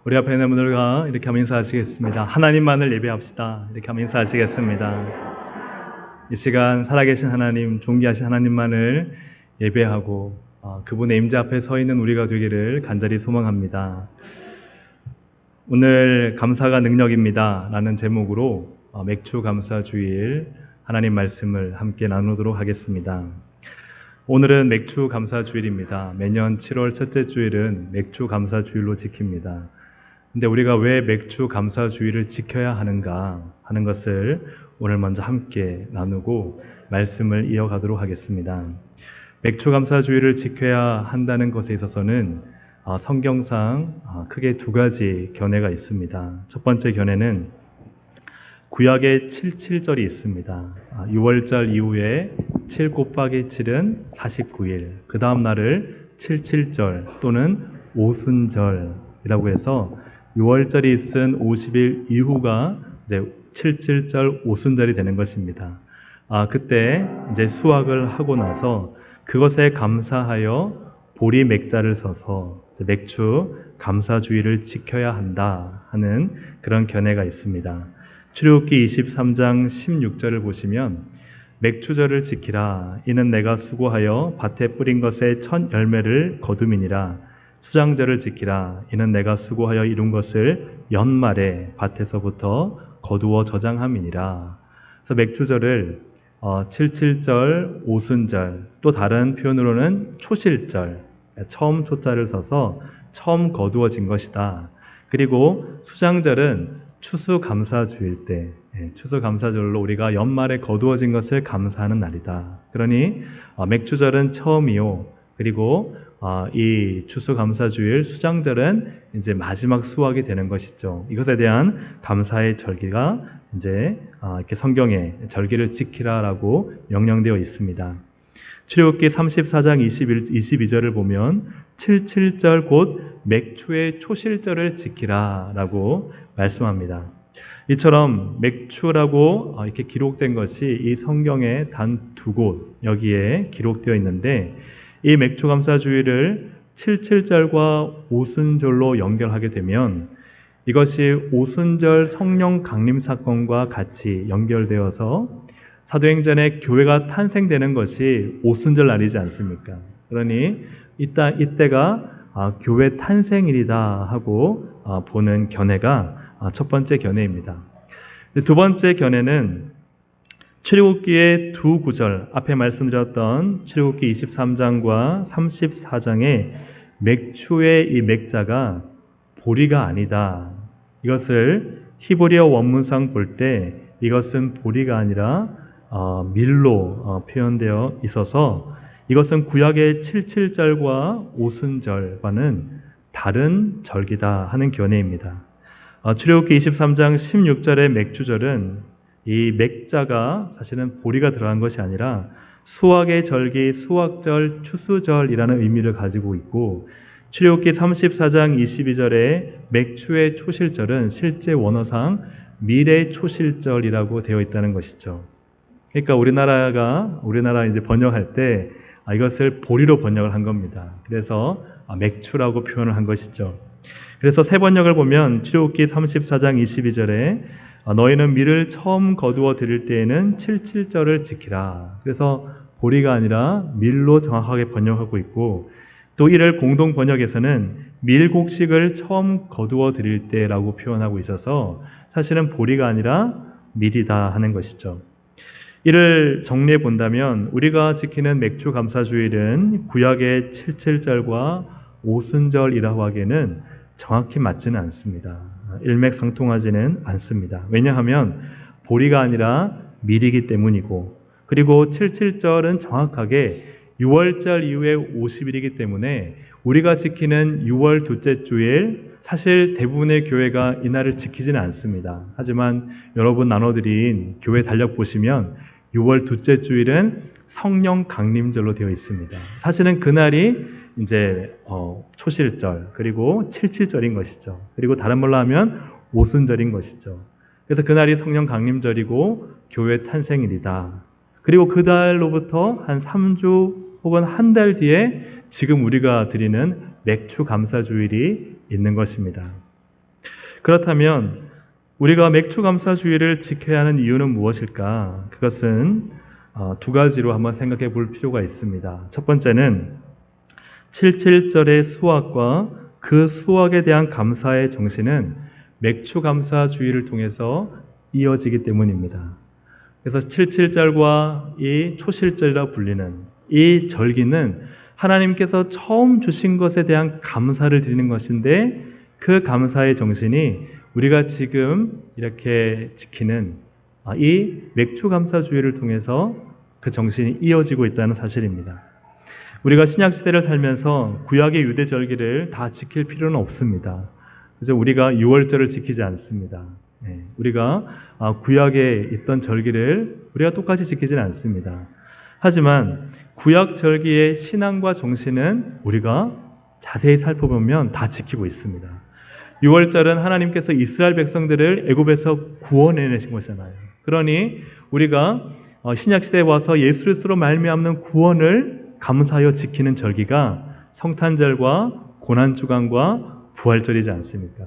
우리 앞에 있는 분들과 이렇게 하면 인사하시겠습니다. 하나님만을 예배합시다. 이렇게 하면 인사하시겠습니다. 이 시간 살아계신 하나님, 존귀하신 하나님만을 예배하고 그분의 임재 앞에 서 있는 우리가 되기를 간절히 소망합니다. 오늘 감사가 능력입니다 라는 제목으로 맥주 감사 주일 하나님 말씀을 함께 나누도록 하겠습니다. 오늘은 맥주 감사 주일입니다. 매년 7월 첫째 주일은 맥주 감사 주일로 지킵니다. 근데 우리가 왜 맥주 감사 주일을 지켜야 하는가 하는 것을 오늘 먼저 함께 나누고 말씀을 이어가도록 하겠습니다. 맥주 감사 주일을 지켜야 한다는 것에 있어서는 성경상 크게 두 가지 견해가 있습니다. 첫 번째 견해는 구약에 77절이 있습니다. 6월절 이후에 7 곱하기 7은 49일, 그 다음 날을 77절 또는 오순절이라고 해서 6월절이 있은 50일 이후가 이제 77절 오순절이 되는 것입니다. 그때 이제 수확을 하고 나서 그것에 감사하여 보리 맥자를 서서 맥주 감사주의를 지켜야 한다 하는 그런 견해가 있습니다. 출애굽기 23장 16절을 보시면 맥주절을 지키라. 이는 내가 수고하여 밭에 뿌린 것의 첫 열매를 거둠이니라. 수장절을 지키라. 이는 내가 수고하여 이룬 것을 연말에 밭에서부터 거두어 저장함이니라. 그래서 맥주절을 77절, 오순절, 또 다른 표현으로는 초실절, 처음 초자를 써서 처음 거두어진 것이다. 그리고 수장절은 추수감사주일 때, 추수감사절로 우리가 연말에 거두어진 것을 감사하는 날이다. 그러니 맥주절은 처음이요. 그리고 이 추수감사주일 수장절은 이제 마지막 수확이 되는 것이죠. 이것에 대한 감사의 절기가 이제 이렇게 성경에 절기를 지키라라고 명령되어 있습니다. 출애굽기 34장 22절을 보면 77절 곧 맥추의 초실절을 지키라라고 말씀합니다. 이처럼 맥추라고 이렇게 기록된 것이 이 성경에 단 두 곳 여기에 기록되어 있는데 이 맥추감사주일을 77절과 오순절로 연결하게 되면 이것이 오순절 성령 강림 사건과 같이 연결되어서 사도행전에 교회가 탄생되는 것이 오순절 날이지 않습니까? 그러니 이때가 교회 탄생일이다 하고 보는 견해가 첫 번째 견해입니다. 두 번째 견해는 출애굽기의 두 구절, 앞에 말씀드렸던 출애굽기 23장과 34장의 맥추의 이 맥자가 보리가 아니다. 이것을 히브리어 원문상 볼 때 이것은 보리가 아니라 밀로 표현되어 있어서 이것은 구약의 77절과 오순절과는 다른 절기다 하는 견해입니다. 출애굽기 23장 16절의 맥주절은 이 맥자가 사실은 보리가 들어간 것이 아니라 수확의 절기, 수확절, 추수절이라는 의미를 가지고 있고 출애굽기 34장 22절의 맥추의 초실절은 실제 원어상 미래 초실절이라고 되어 있다는 것이죠. 그러니까 우리나라 이제 번역할 때 이것을 보리로 번역을 한 겁니다. 그래서 맥추라고 표현을 한 것이죠. 그래서 새 번역을 보면 출애굽기 34장 22절에 너희는 밀을 처음 거두어 드릴 때에는 77절을 지키라. 그래서 보리가 아니라 밀로 정확하게 번역하고 있고 또 이를 공동 번역에서는 밀곡식을 처음 거두어 드릴 때라고 표현하고 있어서 사실은 보리가 아니라 밀이다 하는 것이죠. 이를 정리해 본다면 우리가 지키는 맥주 감사주일은 구약의 77절과 오순절이라고 하기에는 정확히 맞지는 않습니다. 일맥상통하지는 않습니다. 왜냐하면 보리가 아니라 밀이기 때문이고 그리고 77절은 정확하게 6월절 이후에 50일이기 때문에 우리가 지키는 6월 둘째 주일 사실 대부분의 교회가 이날을 지키지는 않습니다. 하지만 여러분 나눠드린 교회 달력 보시면 6월 둘째 주일은 성령 강림절로 되어 있습니다. 사실은 그날이 이제 초실절 그리고 77절인 것이죠. 그리고 다른 말로 하면 오순절인 것이죠. 그래서 그날이 성령 강림절이고 교회 탄생일이다. 그리고 그 달로부터 한 3주 혹은 한 달 뒤에 지금 우리가 드리는 맥추 감사주일이 있는 것입니다. 그렇다면 우리가 맥추감사주의를 지켜야 하는 이유는 무엇일까? 그것은 두 가지로 한번 생각해 볼 필요가 있습니다. 첫 번째는 77절의 수확과 그 수확에 대한 감사의 정신은 맥추감사주의를 통해서 이어지기 때문입니다. 그래서 77절과 이 초실절이라 불리는 이 절기는 하나님께서 처음 주신 것에 대한 감사를 드리는 것인데, 그 감사의 정신이 우리가 지금 이렇게 지키는 이 맥추감사주의를 통해서 그 정신이 이어지고 있다는 사실입니다. 우리가 신약시대를 살면서 구약의 유대절기를 다 지킬 필요는 없습니다. 그래서 우리가 유월절을 지키지 않습니다. 우리가 구약에 있던 절기를 우리가 똑같이 지키지는 않습니다. 하지만 구약 절기의 신앙과 정신은 우리가 자세히 살펴보면 다 지키고 있습니다. 유월절은 하나님께서 이스라엘 백성들을 애굽에서 구원해내신 거잖아요. 그러니 우리가 신약시대에 와서 예수 그리스도로 말미암는 구원을 감사하여 지키는 절기가 성탄절과 고난주간과 부활절이지 않습니까?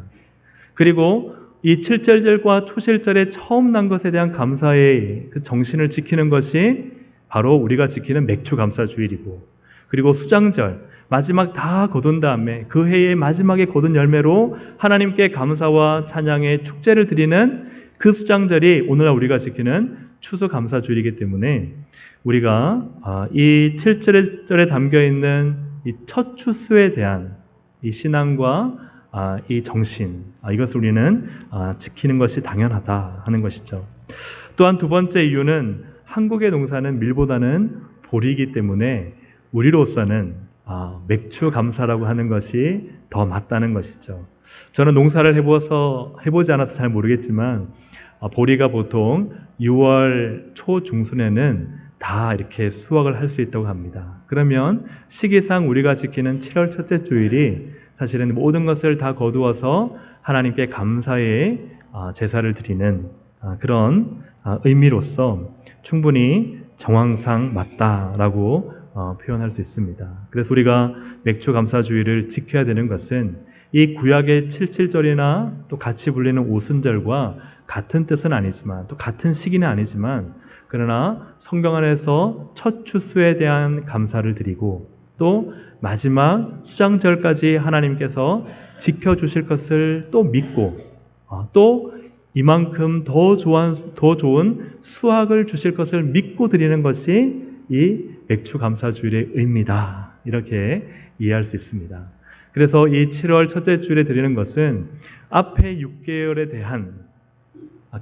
그리고 이 칠절절과 초실절에 처음 난 것에 대한 감사의 그 정신을 지키는 것이 바로 우리가 지키는 맥추감사주일이고, 그리고 수장절, 마지막 다 거둔 다음에 그 해의 마지막에 거둔 열매로 하나님께 감사와 찬양의 축제를 드리는 그 수장절이 오늘날 우리가 지키는 추수감사주일이기 때문에 우리가 이 7절에 담겨있는 이 첫 추수에 대한 이 신앙과 이 정신, 이것을 우리는 지키는 것이 당연하다 하는 것이죠. 또한 두 번째 이유는 한국의 농사는 밀보다는 보리이기 때문에 우리로서는 맥추 감사라고 하는 것이 더 맞다는 것이죠. 저는 농사를 해보지 않아서 잘 모르겠지만 보리가 보통 6월 초 중순에는 다 이렇게 수확을 할 수 있다고 합니다. 그러면 시기상 우리가 지키는 7월 첫째 주일이 사실은 모든 것을 다 거두어서 하나님께 감사의 제사를 드리는 그런 의미로서 충분히 정황상 맞다라고 표현할 수 있습니다. 그래서 우리가 맥추감사주의를 지켜야 되는 것은 이 구약의 77절이나 또 같이 불리는 오순절과 같은 뜻은 아니지만, 또 같은 시기는 아니지만, 그러나 성경 안에서 첫 추수에 대한 감사를 드리고 또 마지막 수장절까지 하나님께서 지켜주실 것을 또 믿고 또 이만큼 더 좋은 수확을 주실 것을 믿고 드리는 것이 이 맥추감사주일의 의미다, 이렇게 이해할 수 있습니다. 그래서 이 7월 첫째 주일에 드리는 것은 앞에 6개월에 대한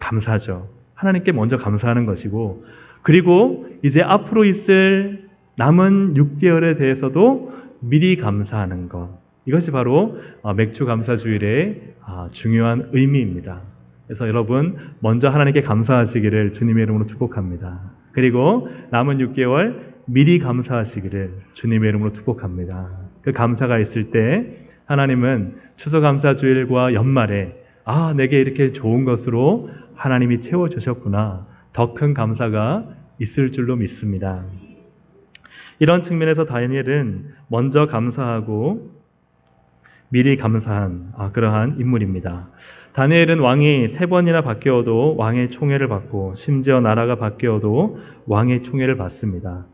감사죠. 하나님께 먼저 감사하는 것이고, 그리고 이제 앞으로 있을 남은 6개월에 대해서도 미리 감사하는 것, 이것이 바로 맥추감사주일의 중요한 의미입니다. 그래서 여러분 먼저 하나님께 감사하시기를 주님의 이름으로 축복합니다. 그리고 남은 6개월 미리 감사하시기를 주님의 이름으로 축복합니다. 그 감사가 있을 때 하나님은 추수감사주일과 연말에 내게 이렇게 좋은 것으로 하나님이 채워주셨구나, 더 큰 감사가 있을 줄로 믿습니다. 이런 측면에서 다니엘은 먼저 감사하고 미리 감사한 그러한 인물입니다. 다니엘은 왕이 3번이나 바뀌어도 왕의 총애를 받고, 심지어 나라가 바뀌어도 왕의 총애를 받습니다.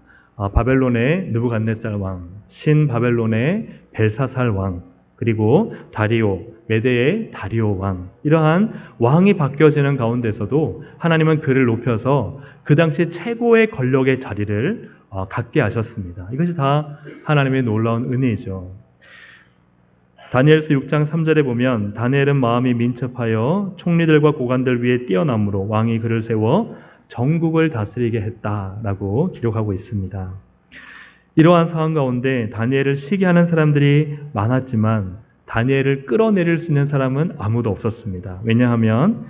바벨론의 느부갓네살 왕, 신바벨론의 벨사살 왕, 그리고 메대의 다리오 왕, 이러한 왕이 바뀌어지는 가운데서도 하나님은 그를 높여서 그 당시 최고의 권력의 자리를 갖게 하셨습니다. 이것이 다 하나님의 놀라운 은혜이죠. 다니엘서 6장 3절에 보면 다니엘은 마음이 민첩하여 총리들과 고관들 위에 뛰어남으로 왕이 그를 세워 전국을 다스리게 했다라고 기록하고 있습니다. 이러한 상황 가운데 다니엘을 시기하는 사람들이 많았지만 다니엘을 끌어내릴 수 있는 사람은 아무도 없었습니다. 왜냐하면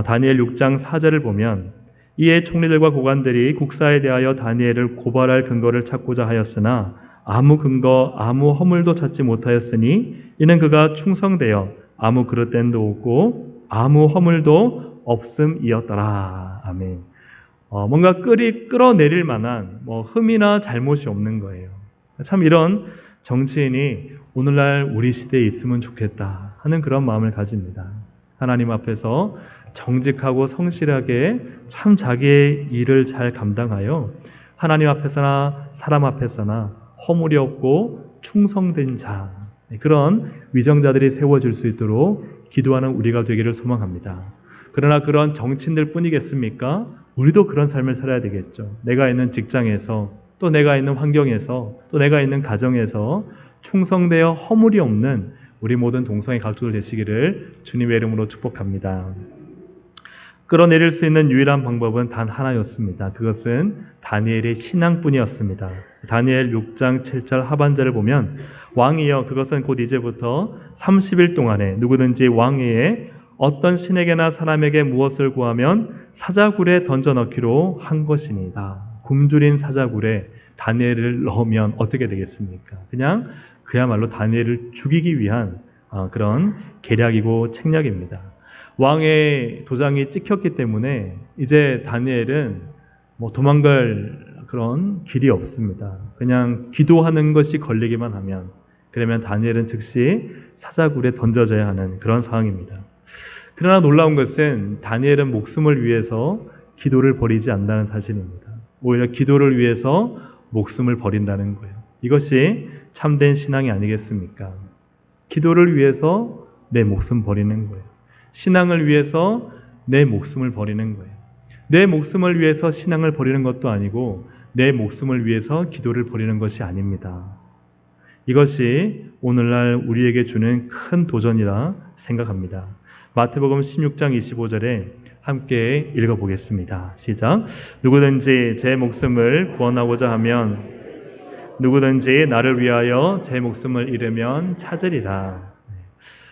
다니엘 6장 4절을 보면 이에 총리들과 고관들이 국사에 대하여 다니엘을 고발할 근거를 찾고자 하였으나 아무 근거, 아무 허물도 찾지 못하였으니 이는 그가 충성되어 아무 그릇됨도 없고 아무 허물도 없음이었더라. 아멘. 뭔가 끌어내릴 만한 흠이나 잘못이 없는 거예요. 참 이런 정치인이 오늘날 우리 시대에 있으면 좋겠다 하는 그런 마음을 가집니다. 하나님 앞에서 정직하고 성실하게 참 자기의 일을 잘 감당하여 하나님 앞에서나 사람 앞에서나 허물이 없고 충성된 자, 그런 위정자들이 세워질 수 있도록 기도하는 우리가 되기를 소망합니다. 그러나 그런 정치인들 뿐이겠습니까? 우리도 그런 삶을 살아야 되겠죠. 내가 있는 직장에서, 또 내가 있는 환경에서, 또 내가 있는 가정에서 충성되어 허물이 없는 우리 모든 동성애 가족들 되시기를 주님의 이름으로 축복합니다. 끌어내릴 수 있는 유일한 방법은 단 하나였습니다. 그것은 다니엘의 신앙뿐이었습니다. 다니엘 6장 7절 하반절을 보면 왕이여 그것은 곧 이제부터 30일 동안에 누구든지 왕위에 어떤 신에게나 사람에게 무엇을 구하면 사자굴에 던져넣기로 한 것이니다. 굶주린 사자굴에 다니엘을 넣으면 어떻게 되겠습니까? 그냥 그야말로 다니엘을 죽이기 위한 그런 계략이고 책략입니다. 왕의 도장이 찍혔기 때문에 이제 다니엘은 도망갈 그런 길이 없습니다. 그냥 기도하는 것이 걸리기만 하면, 그러면 다니엘은 즉시 사자굴에 던져져야 하는 그런 상황입니다. 그러나 놀라운 것은 다니엘은 목숨을 위해서 기도를 버리지 않는다는 사실입니다. 오히려 기도를 위해서 목숨을 버린다는 거예요. 이것이 참된 신앙이 아니겠습니까? 기도를 위해서 내 목숨 버리는 거예요. 신앙을 위해서 내 목숨을 버리는 거예요. 내 목숨을 위해서 신앙을 버리는 것도 아니고 내 목숨을 위해서 기도를 버리는 것이 아닙니다. 이것이 오늘날 우리에게 주는 큰 도전이라 생각합니다. 마태복음 16장 25절에 함께 읽어보겠습니다. 시작. 누구든지 제 목숨을 구원하고자 하면 누구든지 나를 위하여 제 목숨을 잃으면 찾으리라.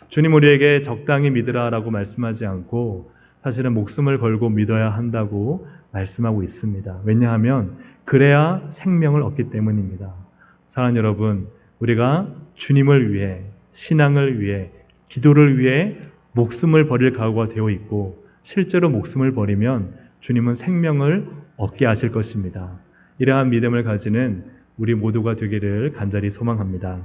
주님 우리에게 적당히 믿으라라고 말씀하지 않고 사실은 목숨을 걸고 믿어야 한다고 말씀하고 있습니다. 왜냐하면 그래야 생명을 얻기 때문입니다. 사랑하는 여러분, 우리가 주님을 위해, 신앙을 위해, 기도를 위해 목숨을 버릴 각오가 되어 있고 실제로 목숨을 버리면 주님은 생명을 얻게 하실 것입니다. 이러한 믿음을 가지는 우리 모두가 되기를 간절히 소망합니다.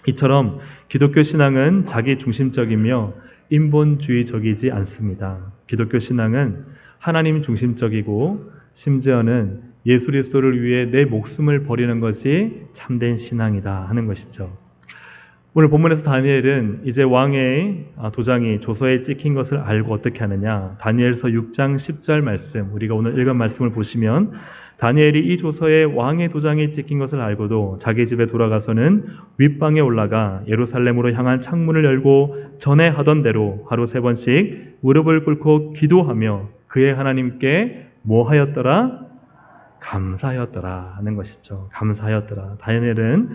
이처럼 기독교 신앙은 자기 중심적이며 인본주의적이지 않습니다. 기독교 신앙은 하나님 중심적이고 심지어는 예수 그리스도를 위해 내 목숨을 버리는 것이 참된 신앙이다 하는 것이죠. 오늘 본문에서 다니엘은 이제 왕의 도장이 조서에 찍힌 것을 알고 어떻게 하느냐. 다니엘서 6장 10절 말씀, 우리가 오늘 읽은 말씀을 보시면 다니엘이 이 조서에 왕의 도장이 찍힌 것을 알고도 자기 집에 돌아가서는 윗방에 올라가 예루살렘으로 향한 창문을 열고 전에 하던 대로 하루 3번씩 무릎을 꿇고 기도하며 그의 하나님께 뭐 하였더라? 감사하였더라 하는 것이죠. 감사하였더라. 다니엘은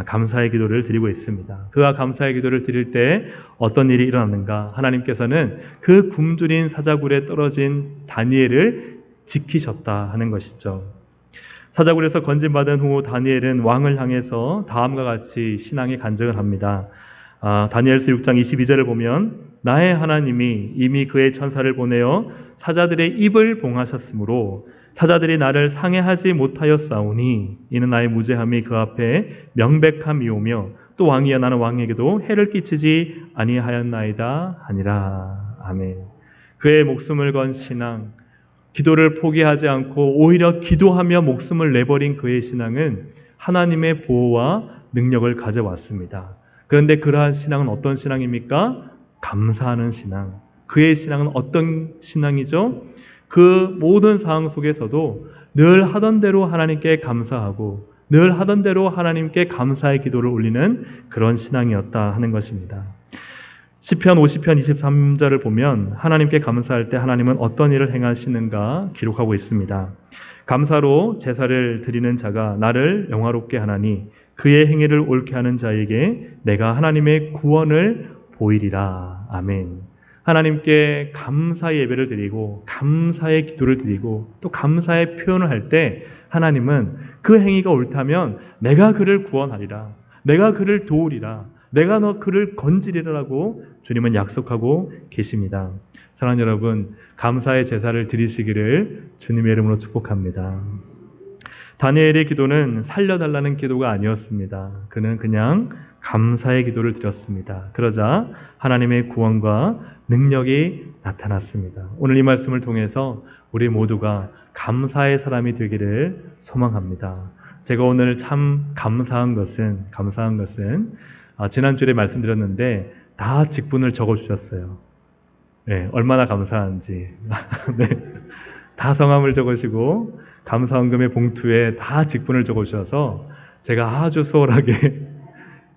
감사의 기도를 드리고 있습니다. 그가 감사의 기도를 드릴 때 어떤 일이 일어났는가? 하나님께서는 그 굶주린 사자굴에 떨어진 다니엘을 지키셨다 하는 것이죠. 사자굴에서 건진받은 후 다니엘은 왕을 향해서 다음과 같이 신앙의 간증을 합니다. 다니엘서 6장 22절을 보면 나의 하나님이 이미 그의 천사를 보내어 사자들의 입을 봉하셨으므로 사자들이 나를 상해하지 못하였사오니 이는 나의 무죄함이 그 앞에 명백함이오며 또 왕이여 나는 왕에게도 해를 끼치지 아니하였나이다 하니라. 아멘. 그의 목숨을 건 신앙, 기도를 포기하지 않고 오히려 기도하며 목숨을 내버린 그의 신앙은 하나님의 보호와 능력을 가져왔습니다. 그런데 그러한 신앙은 어떤 신앙입니까? 감사하는 신앙. 그의 신앙은 어떤 신앙이죠? 그 모든 상황 속에서도 늘 하던 대로 하나님께 감사하고 늘 하던 대로 하나님께 감사의 기도를 올리는 그런 신앙이었다 하는 것입니다. 시편 50편 23절을 보면 하나님께 감사할 때 하나님은 어떤 일을 행하시는가 기록하고 있습니다. 감사로 제사를 드리는 자가 나를 영화롭게 하나니 그의 행위를 옳게 하는 자에게 내가 하나님의 구원을 보이리라. 아멘. 하나님께 감사의 예배를 드리고 감사의 기도를 드리고 또 감사의 표현을 할 때 하나님은 그 행위가 옳다면 내가 그를 구원하리라. 내가 그를 도우리라. 내가 그를 건지리라고 주님은 약속하고 계십니다. 사랑하는 여러분, 감사의 제사를 드리시기를 주님의 이름으로 축복합니다. 다니엘의 기도는 살려달라는 기도가 아니었습니다. 그는 그냥 감사의 기도를 드렸습니다. 그러자 하나님의 구원과 능력이 나타났습니다. 오늘 이 말씀을 통해서 우리 모두가 감사의 사람이 되기를 소망합니다. 제가 오늘 참 감사한 것은 지난주에 말씀드렸는데 다 직분을 적어주셨어요. 네, 얼마나 감사한지. 네, 다 성함을 적으시고 감사원금의 봉투에 다 직분을 적어주셔서 제가 아주 수월하게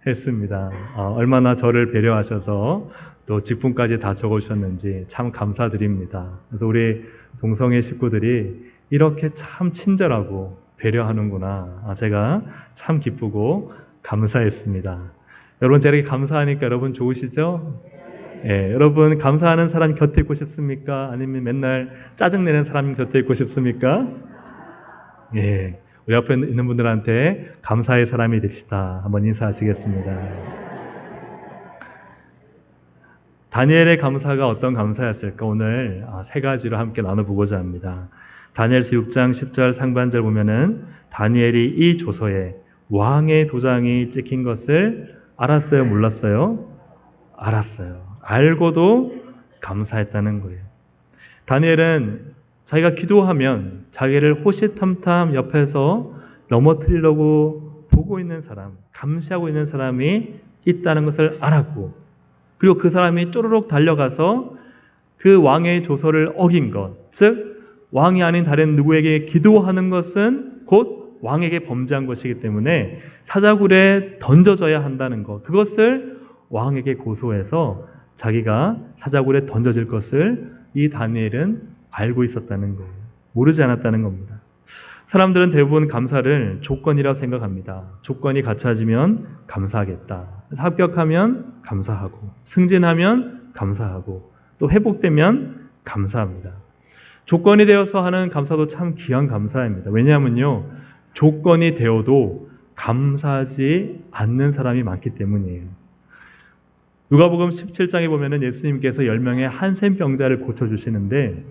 했습니다. 얼마나 저를 배려하셔서 또 직분까지 다 적어주셨는지 참 감사드립니다. 그래서 우리 동성애 식구들이 이렇게 참 친절하고 배려하는구나. 제가 참 기쁘고 감사했습니다. 여러분, 제가 이렇게 감사하니까 여러분 좋으시죠? 예, 여러분 감사하는 사람 곁에 있고 싶습니까? 아니면 맨날 짜증내는 사람 곁에 있고 싶습니까? 예, 우리 앞에 있는 분들한테 감사의 사람이 됩시다. 한번 인사하시겠습니다. 다니엘의 감사가 어떤 감사였을까? 오늘 세 가지로 함께 나눠보고자 합니다. 다니엘서 6장 10절 상반절 보면은 다니엘이 이 조서에 왕의 도장이 찍힌 것을 알았어요? 몰랐어요? 알았어요. 알고도 감사했다는 거예요. 다니엘은 자기가 기도하면 자기를 호시탐탐 옆에서 넘어뜨리려고 보고 있는 사람, 감시하고 있는 사람이 있다는 것을 알았고, 그리고 그 사람이 쪼르륵 달려가서 그 왕의 조서를 어긴 것, 즉 왕이 아닌 다른 누구에게 기도하는 것은 곧 왕에게 범죄한 것이기 때문에 사자굴에 던져져야 한다는 것, 그것을 왕에게 고소해서 자기가 사자굴에 던져질 것을 이 다니엘은 알고 있었다는 거예요. 모르지 않았다는 겁니다. 사람들은 대부분 감사를 조건이라고 생각합니다. 조건이 갖춰지면 감사하겠다. 합격하면 감사하고, 승진하면 감사하고, 또 회복되면 감사합니다. 조건이 되어서 하는 감사도 참 귀한 감사입니다. 왜냐하면요, 조건이 되어도 감사하지 않는 사람이 많기 때문이에요. 누가복음 17장에 보면은 예수님께서 10명의 한센병자를 고쳐주시는데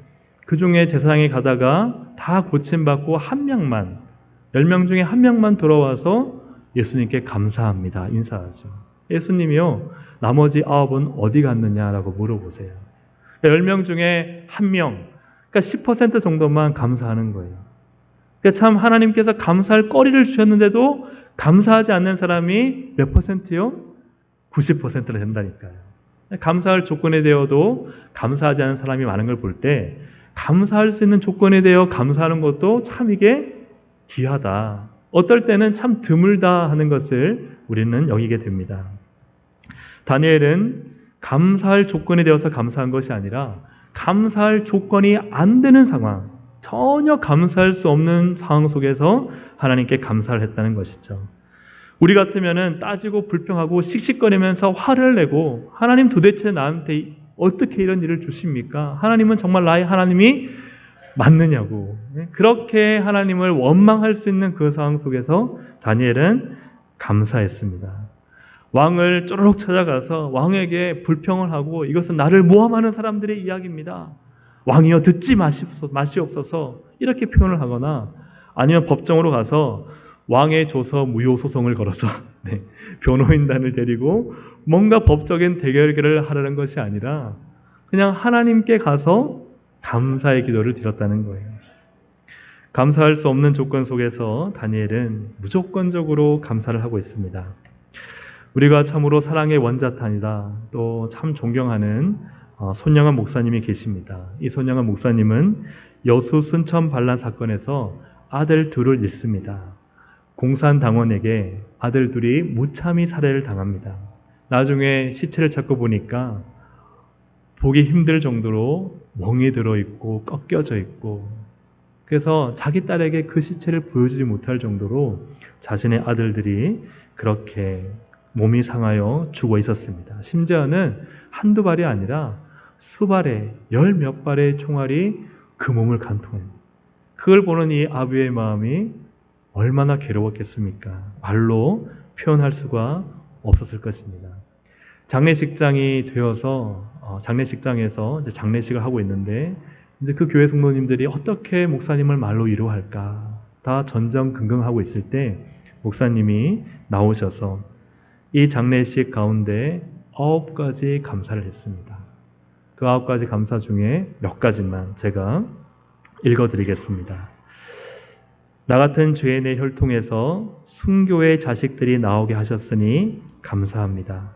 그 중에 제사장에 가다가 다 고침받고 10명 중에 1명만 돌아와서 예수님께 감사합니다. 인사하죠. 예수님이요, 나머지 9은 어디 갔느냐라고 물어보세요. 10명 중에 1명, 그러니까 10% 정도만 감사하는 거예요. 그러니까 참 하나님께서 감사할 거리를 주셨는데도 감사하지 않는 사람이 몇 %요? 90%나 된다니까요. 감사할 조건에 대어도 감사하지 않는 사람이 많은 걸 볼 때 감사할 수 있는 조건에 대어 감사하는 것도 참 이게 귀하다. 어떨 때는 참 드물다 하는 것을 우리는 여기게 됩니다. 다니엘은 감사할 조건이 되어서 감사한 것이 아니라 감사할 조건이 안 되는 상황, 전혀 감사할 수 없는 상황 속에서 하나님께 감사를 했다는 것이죠. 우리 같으면은 따지고 불평하고 씩씩거리면서 화를 내고 하나님 도대체 나한테 어떻게 이런 일을 주십니까? 하나님은 정말 나의 하나님이 맞느냐고. 그렇게 하나님을 원망할 수 있는 그 상황 속에서 다니엘은 감사했습니다. 왕을 쪼르륵 찾아가서 왕에게 불평을 하고 이것은 나를 모함하는 사람들의 이야기입니다. 왕이여 듣지 마시옵소서 이렇게 표현을 하거나 아니면 법정으로 가서 왕의 조서 무효 소송을 걸어서 변호인단을 데리고 뭔가 법적인 대결을 하려는 것이 아니라 그냥 하나님께 가서 감사의 기도를 드렸다는 거예요. 감사할 수 없는 조건 속에서 다니엘은 무조건적으로 감사를 하고 있습니다. 우리가 참으로 사랑의 원자탄이다. 또 참 존경하는 손영한 목사님이 계십니다. 이 손영한 목사님은 여수 순천 반란 사건에서 아들 둘을 잃습니다. 공산당원에게 아들 둘이 무참히 살해를 당합니다. 나중에 시체를 찾고 보니까 보기 힘들 정도로 멍이 들어있고 꺾여져 있고, 그래서 자기 딸에게 그 시체를 보여주지 못할 정도로 자신의 아들들이 그렇게 몸이 상하여 죽어 있었습니다. 심지어는 한두 발이 아니라 수발의 10몇 발의 총알이 그 몸을 관통합니다. 그걸 보는 이 아비의 마음이 얼마나 괴로웠겠습니까? 말로 표현할 수가 없었을 것입니다. 장례식장이 되어서 장례식장에서 이제 장례식을 하고 있는데 이제 그 교회 성도님들이 어떻게 목사님을 말로 위로할까 다 전전긍긍하고 있을 때 목사님이 나오셔서 이 장례식 가운데 9가지 감사를 했습니다. 그 9가지 감사 중에 몇 가지만 제가 읽어드리겠습니다. 나 같은 죄인의 혈통에서 순교의 자식들이 나오게 하셨으니 감사합니다.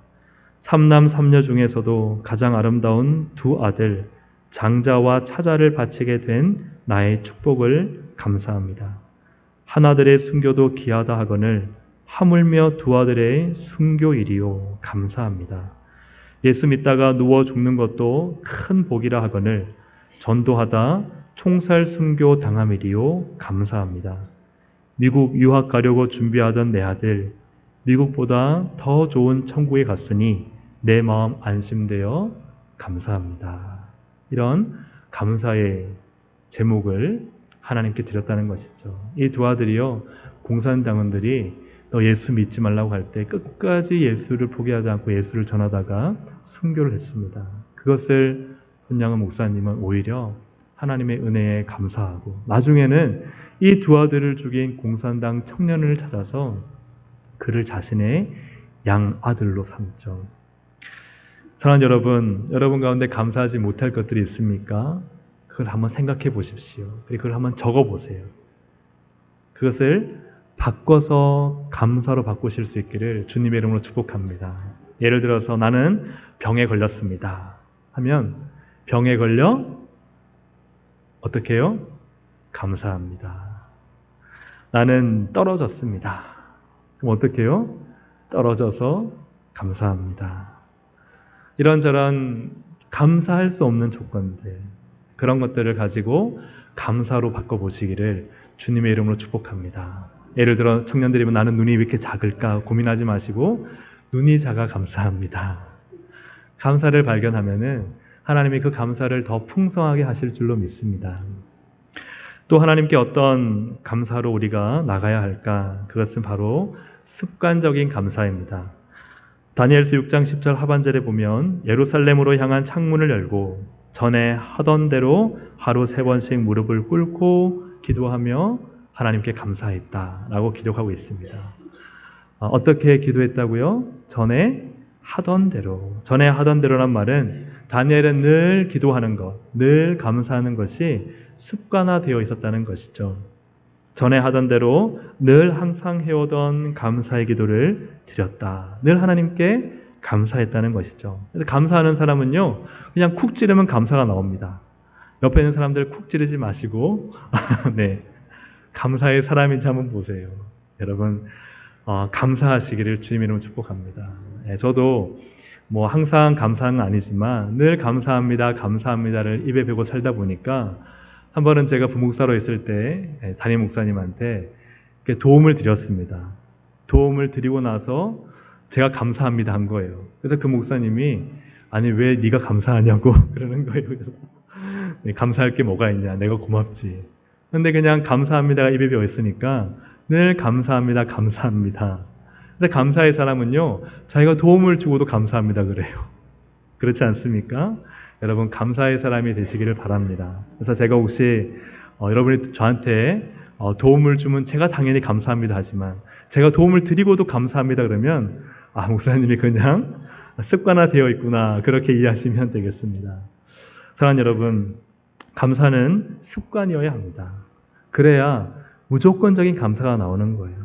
삼남 삼녀 중에서도 가장 아름다운 두 아들 장자와 차자를 바치게 된 나의 축복을 감사합니다. 하나들의 순교도 귀하다 하거늘 하물며 두 아들의 순교일이요 감사합니다. 예수 믿다가 누워 죽는 것도 큰 복이라 하거늘 전도하다 총살 순교 당함이리요 감사합니다. 미국 유학 가려고 준비하던 내 아들 미국보다 더 좋은 천국에 갔으니 내 마음 안심되어 감사합니다. 이런 감사의 제목을 하나님께 드렸다는 것이죠. 이 두 아들이요, 공산당원들이 너 예수 믿지 말라고 할 때 끝까지 예수를 포기하지 않고 예수를 전하다가 순교를 했습니다. 그것을 훈양은 목사님은 오히려 하나님의 은혜에 감사하고 나중에는 이 두 아들을 죽인 공산당 청년을 찾아서 그를 자신의 양아들로 삼죠. 사랑하는 여러분 가운데 감사하지 못할 것들이 있습니까? 그걸 한번 생각해 보십시오. 그리고 그걸 한번 적어 보세요. 그것을 바꿔서 감사로 바꾸실 수 있기를 주님의 이름으로 축복합니다. 예를 들어서 나는 병에 걸렸습니다 하면 병에 걸려 어떻게 해요? 감사합니다. 나는 떨어졌습니다. 그럼 어떻게 해요? 떨어져서 감사합니다. 이런저런 감사할 수 없는 조건들, 그런 것들을 가지고 감사로 바꿔보시기를 주님의 이름으로 축복합니다. 예를 들어 청년들이면 나는 눈이 왜 이렇게 작을까 고민하지 마시고 눈이 작아 감사합니다. 감사를 발견하면은 하나님이 그 감사를 더 풍성하게 하실 줄로 믿습니다. 또 하나님께 어떤 감사로 우리가 나가야 할까? 그것은 바로 습관적인 감사입니다. 다니엘서 6장 10절 하반절에 보면 예루살렘으로 향한 창문을 열고 전에 하던 대로 하루 3번씩 무릎을 꿇고 기도하며 하나님께 감사했다라고 기록하고 있습니다. 어떻게 기도했다고요? 전에 하던 대로. 전에 하던 대로란 말은 다니엘은 늘 기도하는 것, 늘 감사하는 것이 습관화되어 있었다는 것이죠. 전에 하던 대로 늘 항상 해오던 감사의 기도를 드렸다. 늘 하나님께 감사했다는 것이죠. 그래서 감사하는 사람은요, 그냥 쿡 찌르면 감사가 나옵니다. 옆에 있는 사람들 쿡 찌르지 마시고, 네, 감사의 사람인지 한번 보세요. 여러분, 감사하시기를 주님 이름으로 축복합니다. 네, 저도 뭐 항상 감사한 건 아니지만 늘 감사합니다, 감사합니다를 입에 배고 살다 보니까 한 번은 제가 부목사로 있을 때 담임 목사님한테 도움을 드렸습니다. 도움을 드리고 나서 제가 감사합니다 한 거예요. 그래서 그 목사님이 아니 왜 네가 감사하냐고 그러는 거예요. 그래서 감사할 게 뭐가 있냐, 내가 고맙지. 근데 그냥 감사합니다가 입에 배어 있으니까 늘 감사합니다, 감사합니다. 그래서 감사의 사람은요, 자기가 도움을 주고도 감사합니다 그래요. 그렇지 않습니까? 여러분 감사의 사람이 되시기를 바랍니다. 그래서 제가 혹시 여러분이 저한테 도움을 주면 제가 당연히 감사합니다 하지만 제가 도움을 드리고도 감사합니다 그러면 목사님이 그냥 습관화되어 있구나 그렇게 이해하시면 되겠습니다. 사랑하는 여러분, 감사는 습관이어야 합니다. 그래야 무조건적인 감사가 나오는 거예요.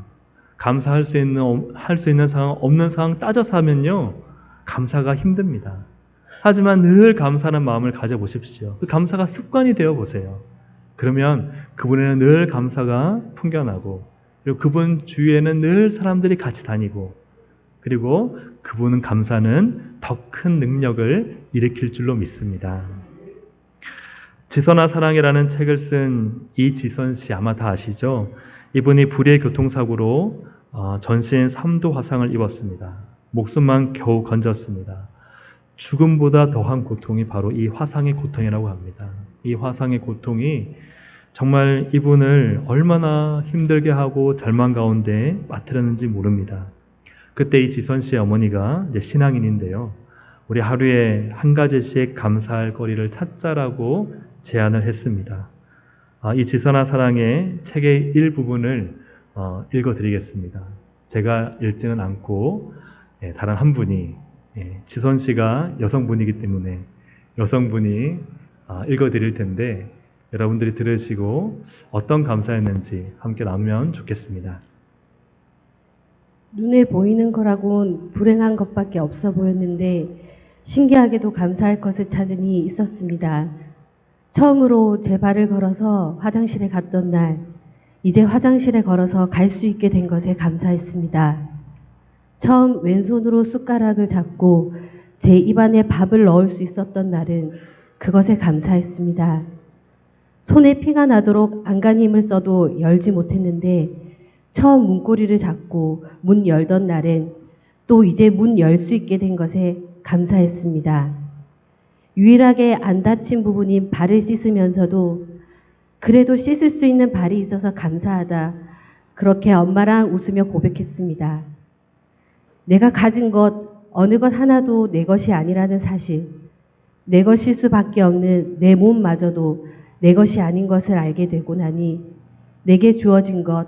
감사할 수 있는 상황, 없는 상황 따져서 하면요, 감사가 힘듭니다. 하지만 늘 감사하는 마음을 가져보십시오. 그 감사가 습관이 되어 보세요. 그러면 그분에는 늘 감사가 풍겨나고, 그리고 그분 주위에는 늘 사람들이 같이 다니고, 그리고 그분은 감사는 더 큰 능력을 일으킬 줄로 믿습니다. 지선아 사랑이라는 책을 쓴 이지선 씨 아마 다 아시죠? 이분이 불의의 교통사고로 전신 3도 화상을 입었습니다. 목숨만 겨우 건졌습니다. 죽음보다 더한 고통이 바로 이 화상의 고통이라고 합니다. 이 화상의 고통이 정말 이분을 얼마나 힘들게 하고 절망 가운데 빠뜨렸는지 모릅니다. 그때 이 지선 씨의 어머니가 이제 신앙인인데요. 우리 하루에 한 가지씩 감사할 거리를 찾자라고 제안을 했습니다. 이 지선아 사랑의 책의 일부분을 읽어드리겠습니다. 제가 읽지는 않고 다른 한 분이, 지선 씨가 여성분이기 때문에 여성분이 읽어드릴 텐데 여러분들이 들으시고 어떤 감사였는지 함께 나누면 좋겠습니다. 눈에 보이는 거라곤 불행한 것밖에 없어 보였는데 신기하게도 감사할 것을 찾으니 있었습니다. 처음으로 제 발을 걸어서 화장실에 갔던 날, 이제 화장실에 걸어서 갈 수 있게 된 것에 감사했습니다. 처음 왼손으로 숟가락을 잡고 제 입안에 밥을 넣을 수 있었던 날은 그것에 감사했습니다. 손에 피가 나도록 안간히 힘을 써도 열지 못했는데 처음 문고리를 잡고 문 열던 날엔 또 이제 문 열 수 있게 된 것에 감사했습니다. 유일하게 안 다친 부분인 발을 씻으면서도 그래도 씻을 수 있는 발이 있어서 감사하다. 그렇게 엄마랑 웃으며 고백했습니다. 내가 가진 것 어느 것 하나도 내 것이 아니라는 사실, 내 것일 수밖에 없는 내 몸마저도 내 것이 아닌 것을 알게 되고 나니 내게 주어진 것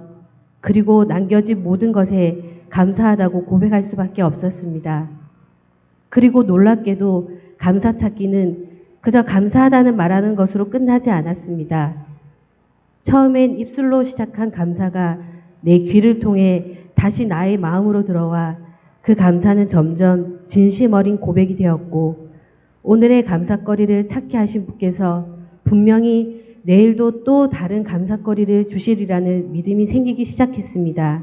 그리고 남겨진 모든 것에 감사하다고 고백할 수밖에 없었습니다. 그리고 놀랍게도 감사 찾기는 그저 감사하다는 말하는 것으로 끝나지 않았습니다. 처음엔 입술로 시작한 감사가 내 귀를 통해 다시 나의 마음으로 들어와 그 감사는 점점 진심 어린 고백이 되었고 오늘의 감사거리를 찾게 하신 분께서 분명히 내일도 또 다른 감사거리를 주시리라는 믿음이 생기기 시작했습니다.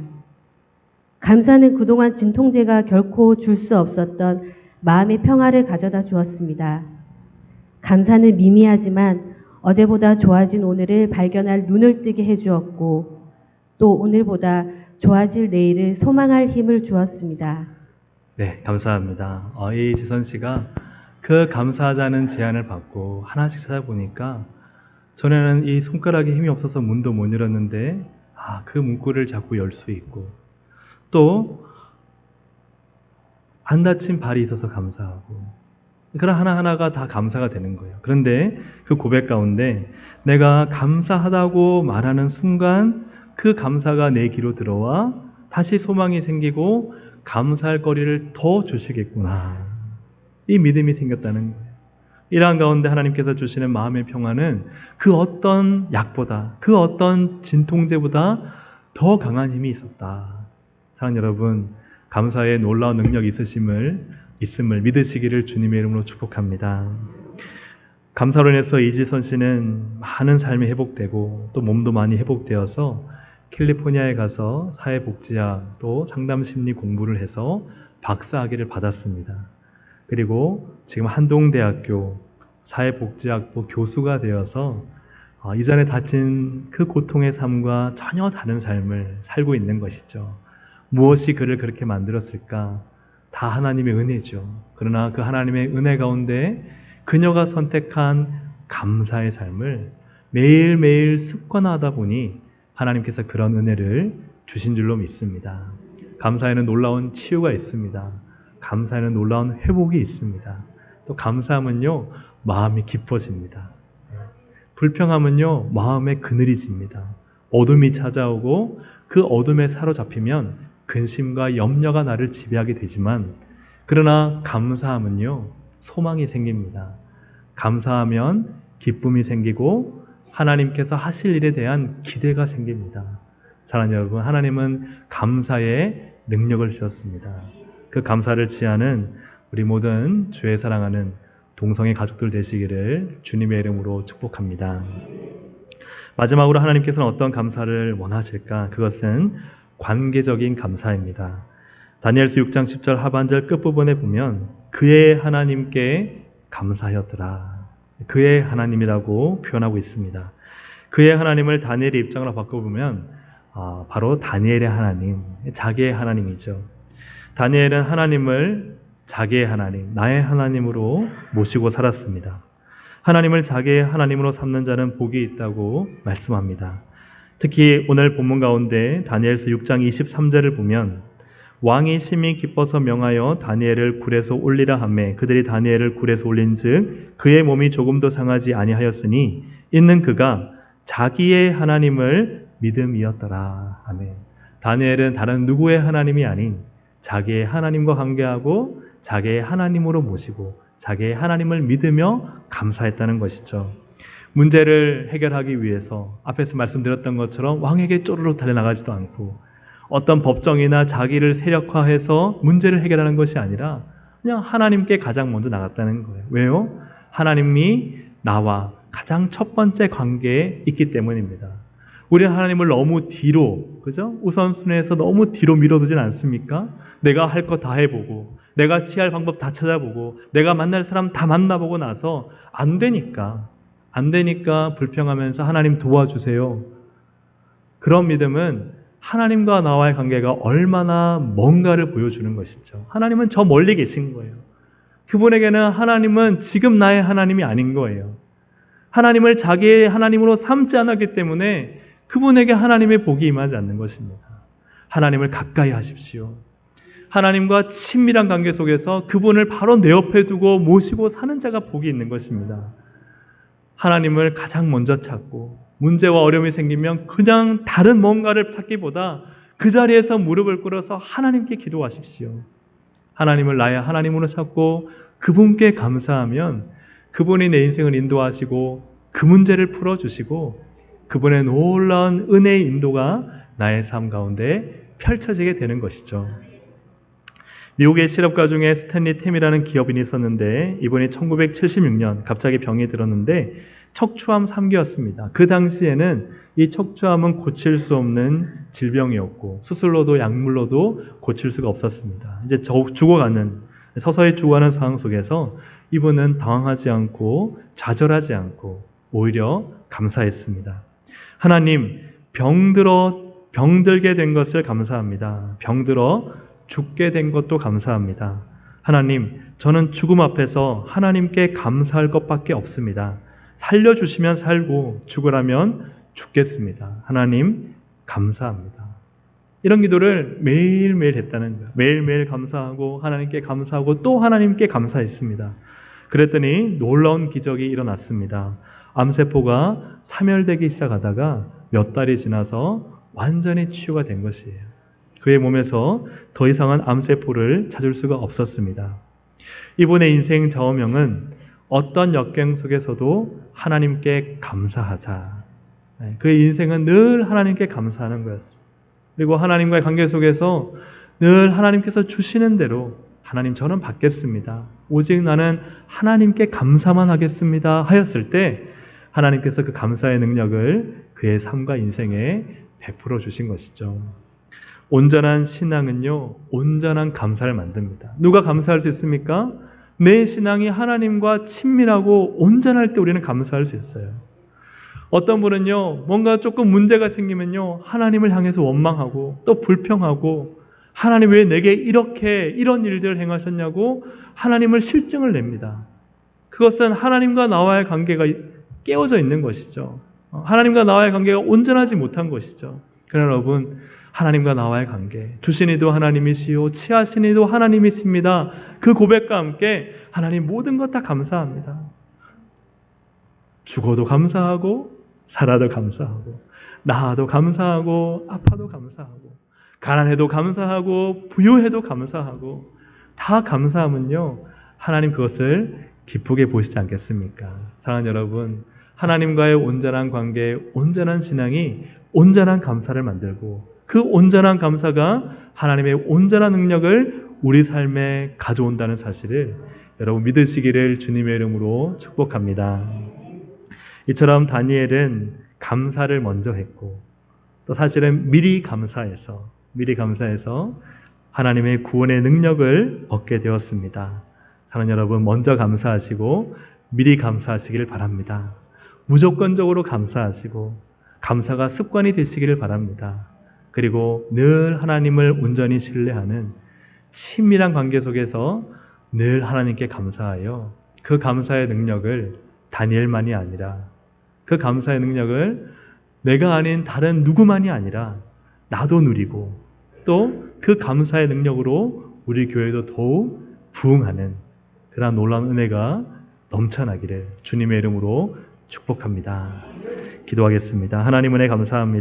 감사는 그동안 진통제가 결코 줄 수 없었던 마음의 평화를 가져다 주었습니다. 감사는 미미하지만 어제보다 좋아진 오늘을 발견할 눈을 뜨게 해주었고 또 오늘보다 좋아질 내일을 소망할 힘을 주었습니다. 네, 감사합니다. 이 지선 씨가 그 감사하자는 제안을 받고 하나씩 찾아보니까 전에는 이 손가락에 힘이 없어서 문도 못 열었는데 그 문고리를 잡고 열 수 있고 또 안 다친 발이 있어서 감사하고 그런 하나하나가 다 감사가 되는 거예요. 그런데 그 고백 가운데 내가 감사하다고 말하는 순간 그 감사가 내 귀로 들어와 다시 소망이 생기고 감사할 거리를 더 주시겠구나. 이 믿음이 생겼다는 거예요. 이러한 가운데 하나님께서 주시는 마음의 평화는 그 어떤 약보다 그 어떤 진통제보다 더 강한 힘이 있었다. 사랑하는 여러분, 감사의 놀라운 능력이 있음을 믿으시기를 주님의 이름으로 축복합니다. 감사로 인해서 이지선 씨는 많은 삶이 회복되고 또 몸도 많이 회복되어서 캘리포니아에 가서 사회복지학 또 상담심리 공부를 해서 박사학위를 받았습니다. 그리고 지금 한동대학교 사회복지학부 교수가 되어서 이전에 다친 그 고통의 삶과 전혀 다른 삶을 살고 있는 것이죠. 무엇이 그를 그렇게 만들었을까? 다 하나님의 은혜죠. 그러나 그 하나님의 은혜 가운데 그녀가 선택한 감사의 삶을 매일매일 습관화하다 보니 하나님께서 그런 은혜를 주신 줄로 믿습니다. 감사에는 놀라운 치유가 있습니다. 감사에는 놀라운 회복이 있습니다. 또 감사하면요, 마음이 깊어집니다. 불평하면요, 마음에 그늘이 집니다. 어둠이 찾아오고 그 어둠에 사로잡히면 근심과 염려가 나를 지배하게 되지만 그러나 감사하면요, 소망이 생깁니다. 감사하면 기쁨이 생기고 하나님께서 하실 일에 대한 기대가 생깁니다. 사랑하는 여러분, 하나님은 감사의 능력을 주셨습니다. 그 감사를 취하는 우리 모든 주의 사랑하는 동성애 가족들 되시기를 주님의 이름으로 축복합니다. 마지막으로 하나님께서는 어떤 감사를 원하실까? 그것은 관계적인 감사입니다. 다니엘서 6장 10절 하반절 끝부분에 보면 그의 하나님께 감사하였더라. 그의 하나님이라고 표현하고 있습니다. 그의 하나님을 다니엘의 입장으로 바꿔보면 바로 다니엘의 하나님, 자기의 하나님이죠. 다니엘은 하나님을 자기의 하나님, 나의 하나님으로 모시고 살았습니다. 하나님을 자기의 하나님으로 삼는 자는 복이 있다고 말씀합니다. 특히 오늘 본문 가운데 다니엘서 6장 23절을 보면 왕이 심히 기뻐서 명하여 다니엘을 굴에서 올리라 하매 그들이 다니엘을 굴에서 올린즉 그의 몸이 조금도 상하지 아니하였으니 있는 그가 자기의 하나님을 믿음이었더라. 아멘. 다니엘은 다른 누구의 하나님이 아닌 자기의 하나님과 관계하고 자기의 하나님으로 모시고 자기의 하나님을 믿으며 감사했다는 것이죠. 문제를 해결하기 위해서 앞에서 말씀드렸던 것처럼 왕에게 쪼르륵 달려나가지도 않고 어떤 법정이나 자기를 세력화해서 문제를 해결하는 것이 아니라 그냥 하나님께 가장 먼저 나갔다는 거예요. 왜요? 하나님이 나와 가장 첫 번째 관계에 있기 때문입니다. 우리는 하나님을 너무 뒤로, 그죠? 우선순위에서 너무 뒤로 밀어두진 않습니까? 내가 할 거 다 해보고, 내가 취할 방법 다 찾아보고, 내가 만날 사람 다 만나보고 나서 안 되니까 불평하면서 하나님 도와주세요. 그런 믿음은 하나님과 나와의 관계가 얼마나 뭔가를 보여주는 것이죠. 하나님은 저 멀리 계신 거예요. 그분에게는 하나님은 지금 나의 하나님이 아닌 거예요. 하나님을 자기의 하나님으로 삼지 않았기 때문에 그분에게 하나님의 복이 임하지 않는 것입니다. 하나님을 가까이 하십시오. 하나님과 친밀한 관계 속에서 그분을 바로 내 옆에 두고 모시고 사는 자가 복이 있는 것입니다. 하나님을 가장 먼저 찾고 문제와 어려움이 생기면 그냥 다른 뭔가를 찾기보다 그 자리에서 무릎을 꿇어서 하나님께 기도하십시오. 하나님을 나의 하나님으로 찾고 그분께 감사하면 그분이 내 인생을 인도하시고 그 문제를 풀어주시고 그분의 놀라운 은혜의 인도가 나의 삶 가운데 펼쳐지게 되는 것이죠. 미국의 실업가 중에 스탠리 템이라는 기업인이 있었는데 이분이 1976년 갑자기 병이 들었는데 척추암 3기였습니다. 그 당시에는 이 척추암은 고칠 수 없는 질병이었고 수술로도 약물로도 고칠 수가 없었습니다. 이제 서서히 죽어가는 상황 속에서 이분은 당황하지 않고 좌절하지 않고 오히려 감사했습니다. 하나님, 병들게 된 것을 감사합니다. 병들어 죽게 된 것도 감사합니다. 하나님, 저는 죽음 앞에서 하나님께 감사할 것밖에 없습니다. 살려주시면 살고 죽으라면 죽겠습니다. 하나님, 감사합니다. 이런 기도를 매일매일 했다는 거예요. 매일매일 감사하고 하나님께 감사하고 또 하나님께 감사했습니다. 그랬더니 놀라운 기적이 일어났습니다. 암세포가 사멸되기 시작하다가 몇 달이 지나서 완전히 치유가 된 것이에요. 그의 몸에서 더 이상은 암세포를 찾을 수가 없었습니다. 이분의 인생 좌우명은 어떤 역경 속에서도 하나님께 감사하자. 그의 인생은 늘 하나님께 감사하는 거였어요. 그리고 하나님과의 관계 속에서 늘 하나님께서 주시는 대로 하나님 저는 받겠습니다. 오직 나는 하나님께 감사만 하겠습니다 하였을 때 하나님께서 그 감사의 능력을 그의 삶과 인생에 베풀어 주신 것이죠. 온전한 신앙은요, 온전한 감사를 만듭니다. 누가 감사할 수 있습니까? 내 신앙이 하나님과 친밀하고 온전할 때 우리는 감사할 수 있어요. 어떤 분은요, 뭔가 조금 문제가 생기면요, 하나님을 향해서 원망하고 또 불평하고 하나님 왜 내게 이런 일들을 행하셨냐고 하나님을 실증을 냅니다. 그것은 하나님과 나와의 관계가 깨어져 있는 것이죠. 하나님과 나와의 관계가 온전하지 못한 것이죠. 그러나 여러분, 하나님과 나와의 관계, 주신 이도 하나님이시요 취하신 이도 하나님이십니다. 그 고백과 함께 하나님 모든 것 다 감사합니다. 죽어도 감사하고 살아도 감사하고 나아도 감사하고 아파도 감사하고 가난해도 감사하고 부유해도 감사하고 다 감사하면요, 하나님 그것을 기쁘게 보시지 않겠습니까? 사랑하는 여러분, 하나님과의 온전한 관계, 온전한 신앙이 온전한 감사를 만들고 그 온전한 감사가 하나님의 온전한 능력을 우리 삶에 가져온다는 사실을 여러분 믿으시기를 주님의 이름으로 축복합니다. 이처럼 다니엘은 감사를 먼저 했고 또 사실은 미리 감사해서 하나님의 구원의 능력을 얻게 되었습니다. 사랑하는 여러분, 먼저 감사하시고 미리 감사하시기를 바랍니다. 무조건적으로 감사하시고 감사가 습관이 되시기를 바랍니다. 그리고 늘 하나님을 온전히 신뢰하는 친밀한 관계 속에서 늘 하나님께 감사하여 그 감사의 능력을 다니엘만이 아니라 그 감사의 능력을 내가 아닌 다른 누구만이 아니라 나도 누리고 또 그 감사의 능력으로 우리 교회도 더욱 부흥하는 그러한 놀라운 은혜가 넘쳐나기를 주님의 이름으로 축복합니다. 기도하겠습니다. 하나님 은혜 감사합니다.